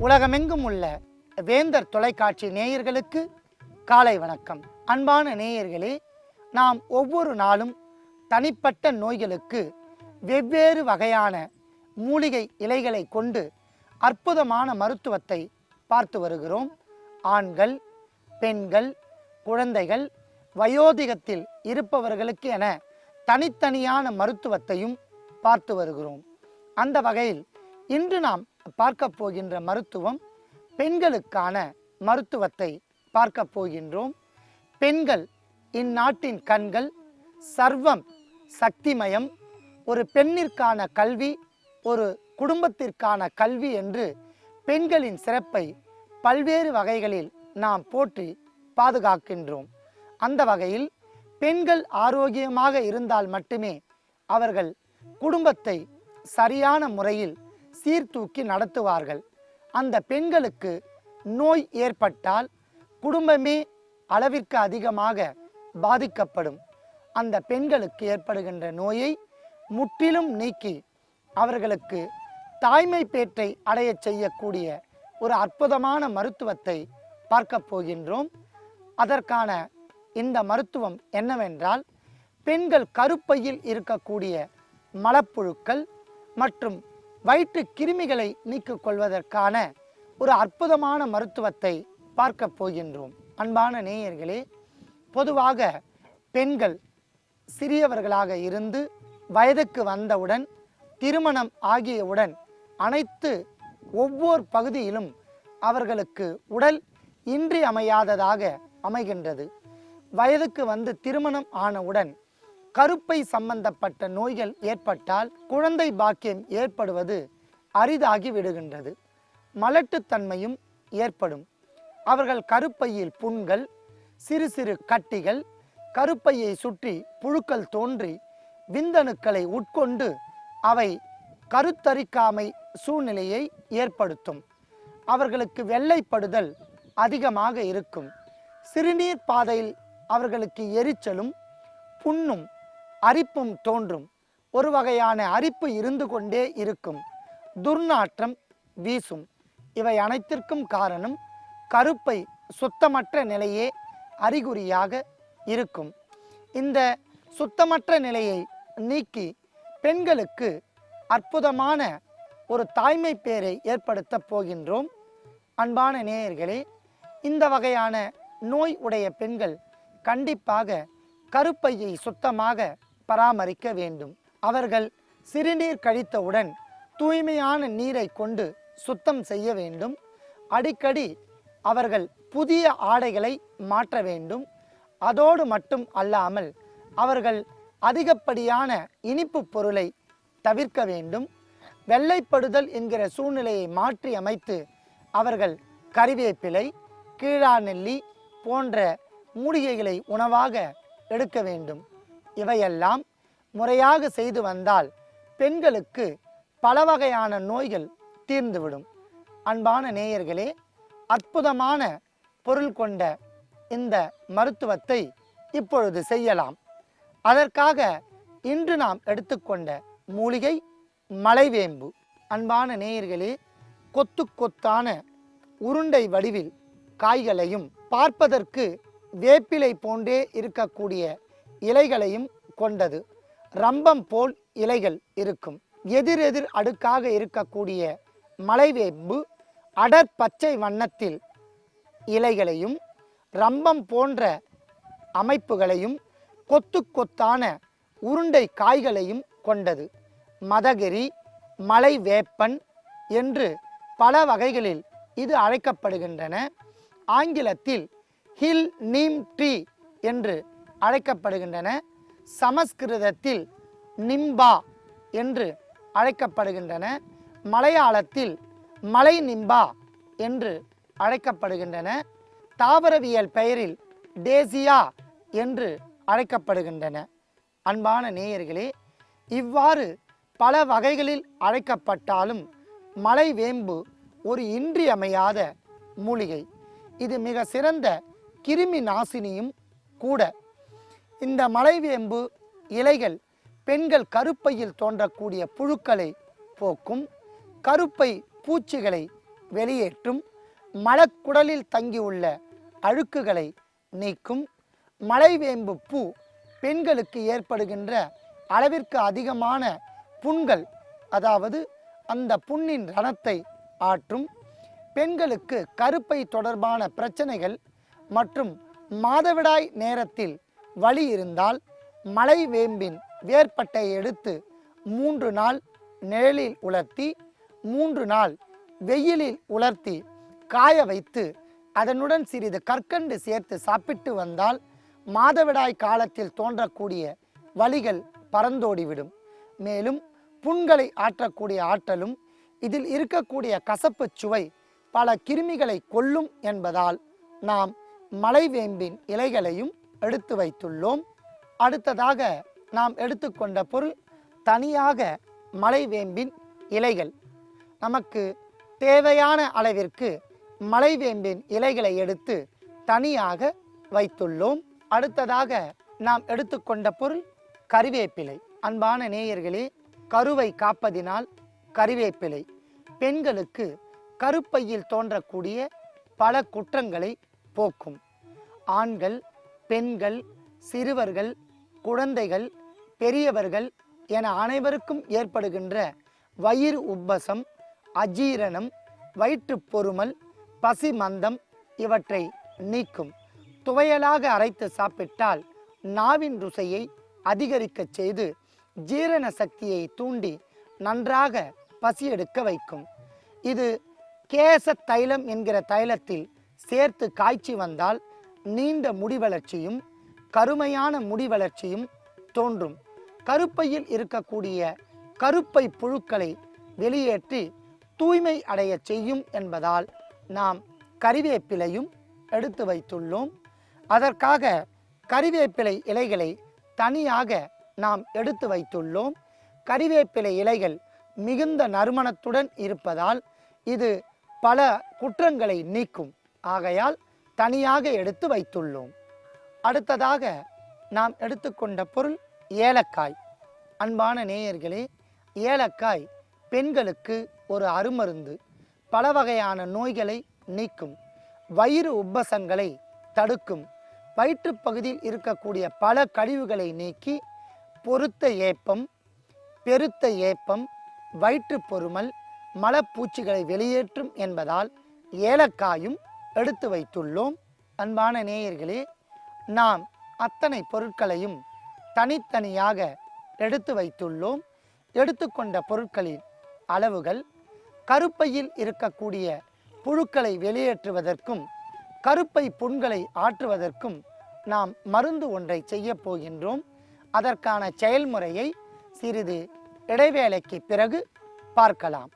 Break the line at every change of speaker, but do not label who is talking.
உலகமெங்கும் உள்ள வேந்தர் தொலைக்காட்சி நேயர்களுக்கு காலை வணக்கம். அன்பான நேயர்களே, நாம் ஒவ்வொரு நாளும் தனிப்பட்ட நோய்களுக்கு வெவ்வேறு வகையான மூலிகை இலைகளை கொண்டு அற்புதமான மருத்துவத்தை பார்த்து வருகிறோம். ஆண்கள், பெண்கள், குழந்தைகள், வயோதிகத்தில் இருப்பவர்களுக்கு என தனித்தனியான மருத்துவத்தையும் பார்த்து வருகிறோம். அந்த வகையில் இன்று நாம் பார்க்க போகின்ற மருத்துவம் பெண்களுக்கான மருத்துவத்தை பார்க்க போகின்றோம். பெண்கள் இந்நாட்டின் கண்கள், சர்வம் சக்திமயம். ஒரு பெண்ணிற்கான கல்வி, ஒரு குடும்பத்திற்கான கல்வி என்று பெண்களின் சிறப்பை பல்வேறு வகைகளில் நாம் போற்றி பாதுகாக்கின்றோம். அந்த வகையில் பெண்கள் ஆரோக்கியமாக இருந்தால் மட்டுமே அவர்கள் குடும்பத்தை சரியான முறையில் சீர்தூக்கி நடத்துவார்கள். அந்த பெண்களுக்கு நோய் ஏற்பட்டால் குடும்பமே அளவிற்கு அதிகமாக பாதிக்கப்படும். அந்த பெண்களுக்கு ஏற்படுகின்ற நோயை முற்றிலும் நீக்கி அவர்களுக்கு தாய்மை பேற்றை அடைய செய்யக்கூடிய ஒரு அற்புதமான மருத்துவத்தை பார்க்க போகின்றோம். அதற்கான இந்த மருத்துவம் என்னவென்றால், பெண்கள் கருப்பையில் இருக்கக்கூடிய மலப்புழுக்கள் மற்றும் வயிற்று கிருமிகளை நீக்கிக் கொள்வதற்கான ஒரு அற்புதமான மருத்துவத்தை பார்க்க போகின்றோம். அன்பான நேயர்களே, பொதுவாக பெண்கள் சிறியவர்களாக இருந்து வயதுக்கு வந்தவுடன், திருமணம் ஆகியவுடன் அனைத்து ஒவ்வொரு பகுதியிலும் அவர்களுக்கு உடல் இன்றியமையாததாக அமைகின்றது. வயதுக்கு வந்து திருமணம் ஆனவுடன் கருப்பை சம்பந்தப்பட்ட நோய்கள் ஏற்பட்டால் குழந்தை பாக்கியம் ஏற்படுவது அரிதாகி விடுகின்றது. மலட்டுத்தன்மையும் ஏற்படும். அவர்கள் கருப்பையில் புண்கள், சிறு சிறு கட்டிகள், கருப்பையை சுற்றி புழுக்கள் தோன்றி விந்தணுக்களை உட்கொண்டு அவை கருத்தரிக்காமை சூழ்நிலையை ஏற்படுத்தும். அவர்களுக்கு வெள்ளைப்படுதல் அதிகமாக இருக்கும். சிறுநீர் பாதையில் அவர்களுக்கு எரிச்சலும் புண்ணும் அரிப்பும் தோன்றும். ஒரு வகையான அரிப்பு இருந்து கொண்டே இருக்கும். துர்நாற்றம் வீசும். இவை அனைத்திற்கும் காரணம் கருப்பை சுத்தமற்ற நிலையே அறிகுறியாக இருக்கும். இந்த சுத்தமற்ற நிலையை நீக்கி பெண்களுக்கு அற்புதமான ஒரு தாய்மை பேரை ஏற்படுத்த போகின்றோம். அன்பான நேயர்களே, இந்த வகையான நோய் உடைய பெண்கள் கண்டிப்பாக கருப்பையை சுத்தமாக பராமரிக்க வேண்டும். அவர்கள் சிறுநீர் கழித்தவுடன் தூய்மையான நீரை கொண்டு சுத்தம் செய்ய வேண்டும். அடிக்கடி அவர்கள் புதிய ஆடைகளை மாற்ற வேண்டும். அதோடு மட்டும் அல்லாமல் அவர்கள் அதிகப்படியான இனிப்பு பொருளை தவிர்க்க வேண்டும். வெள்ளைப்படுதல் என்கிற சூழ்நிலையை மாற்றி அமைத்து அவர்கள் கறிவேப்பிலை, கீழாநெல்லி போன்ற மூலிகைகளை உணவாக எடுக்க வேண்டும். இவையெல்லாம் முறையாக செய்து வந்தால் பெண்களுக்கு பல வகையான நோய்கள் தீர்ந்துவிடும். அன்பான நேயர்களே, அற்புதமான பொருள் கொண்ட இந்த மருத்துவத்தை இப்பொழுது செய்யலாம். அதற்காக இன்று நாம் எடுத்துக்கொண்ட மூலிகை மலைவேம்பு. அன்பான நேயர்களே, கொத்து கொத்தான உருண்டை வடிவில் காய்களையும் பார்ப்பதற்கு வேப்பிலை போன்றே இருக்கக்கூடிய இலைகளையும் கொண்டது. ரம்பம் போல் இலைகள் இருக்கும். எதிரெதிர் அடுக்காக இருக்கக்கூடிய மலைவேம்பு அடர் பச்சை வண்ணத்தில் இலைகளையும் ரம்பம் போன்ற அமைப்புகளையும் கொத்து கொத்தான உருண்டை காய்களையும் கொண்டது. மதகிரி, மலை வேப்பன் என்று பல வகைகளில் இது அழைக்கப்படுகின்றன. ஆங்கிலத்தில் ஹில் நீம் ட்ரீ என்று அழைக்கப்படுகின்றன. சமஸ்கிருதத்தில் நிம்பா என்று அழைக்கப்படுகின்றன. மலையாளத்தில் மலை நிம்பா என்று அழைக்கப்படுகின்றன. தாவரவியல் பெயரில் டேசியா என்று அழைக்கப்படுகின்றன. அன்பான நேயர்களே, இவ்வாறு பல வகைகளில் அழைக்கப்பட்டாலும் மலைவேம்பு ஒரு இன்றியமையாத மூலிகை. இது மிக சிறந்த கிருமி நாசினியும் கூட. இந்த மலைவேம்பு இலைகள் பெண்கள் கருப்பையில் தோன்றக்கூடிய புழுக்களை போக்கும். கருப்பை பூச்சிகளை வெளியேற்றும், மலக்குடலில் தங்கியுள்ள அழுக்குகளை நீக்கும். மலைவேம்பு பூ பெண்களுக்கு ஏற்படுகின்ற அளவிற்கு அதிகமான புண்கள், அதாவது அந்த புண்ணின் ரணத்தை ஆற்றும். பெண்களுக்கு கருப்பை தொடர்பான பிரச்சனைகள் மற்றும் மாதவிடாய் நேரத்தில் வலி இருந்தால் மலைவேம்பின் வேர்பட்டையை எடுத்து 3 நாள் நிழலில் உலர்த்தி 3 நாள் வெயிலில் உலர்த்தி காய வைத்து அதனுடன் சிறிது கற்கண்டு சேர்த்து சாப்பிட்டு வந்தால் மாதவிடாய் காலத்தில் தோன்றக்கூடிய வலிகள் பறந்தோடிவிடும். மேலும் புண்களை ஆற்றக்கூடிய ஆற்றலும் இதில் இருக்கக்கூடிய கசப்பு சுவை பல கிருமிகளை கொல்லும் என்பதால் நாம் மலைவேம்பின் இலைகளையும் எடுத்து வைத்துள்ளோம். அடுத்ததாக நாம் எடுத்துக்கொண்ட பொருள் தனியாக மலைவேம்பின் இலைகள். நமக்கு தேவையான அளவிற்கு மலைவேம்பின் இலைகளை எடுத்து தனியாக வைத்துள்ளோம். அடுத்ததாக நாம் எடுத்துக்கொண்ட பொருள் கறிவேப்பிலை. அன்பான நேயர்களே, கருவை காப்பதினால் கறிவேப்பிலை பெண்களுக்கு கருப்பையில் தோன்றக்கூடிய பல குற்றங்களை போக்கும். ஆண்கள், பெண்கள், சிறுவர்கள், குழந்தைகள், பெரியவர்கள் என அனைவருக்கும் ஏற்படுகின்ற வயிறு உப்பசம், அஜீரணம், வயிற்றுப்பொருமல், பசி மந்தம் இவற்றை நீக்கும். துவையலாக அரைத்து சாப்பிட்டால் நாவின் ருசியை அதிகரிக்க செய்து ஜீரண சக்தியை தூண்டி நன்றாக பசியெடுக்க வைக்கும். இது கேச தைலம் என்கிற தைலத்தில் சேர்த்து காய்ச்சி வந்தால் நீண்ட முடி வளர்ச்சியும் கருமையான முடி வளர்ச்சியும் தோன்றும். கருப்பையில் இருக்கக்கூடிய கருப்பை புழுக்களை வெளியேற்றி தூய்மை அடைய செய்யும் என்பதால் நாம் கறிவேப்பிலையும் எடுத்து வைத்துள்ளோம். அதற்காக கறிவேப்பிலை இலைகளை தனியாக நாம் எடுத்து வைத்துள்ளோம். கறிவேப்பிலை இலைகள் மிகுந்த நறுமணத்துடன் இருப்பதால் இது பல குற்றங்களை நீக்கும். ஆகையால் தனியாக எடுத்து வைத்துள்ளோம். அடுத்ததாக நாம் எடுத்துக்கொண்ட பொருள் ஏலக்காய். அன்பான நேயர்களே, ஏலக்காய் பெண்களுக்கு ஒரு அருமருந்து. பல வகையான நோய்களை நீக்கும். வயிறு உப்பசங்களை தடுக்கும். வயிற்றுப்பகுதியில் இருக்கக்கூடிய பல கழிவுகளை நீக்கி பொருத்த ஏப்பம், பெருத்த ஏப்பம், வயிற்றுப்பொருமல், மலப்பூச்சிகளை வெளியேற்றும் என்பதால் ஏலக்காயும் எடுத்து வைத்துள்ளோம். அன்பான நேயர்களே, நாம் அத்தனை பொருட்களையும் தனித்தனியாக எடுத்து வைத்துள்ளோம். எடுத்துக்கொண்ட பொருட்களின் அளவுகள் கருப்பையில் இருக்கக்கூடிய புழுக்களை வெளியேற்றுவதற்கும் கருப்பை புண்களை ஆற்றுவதற்கும் நாம் மருந்து ஒன்றை செய்ய போகின்றோம். அதற்கான செயல்முறையை சிறிது இடைவேளைக்கு பிறகு பார்க்கலாம்.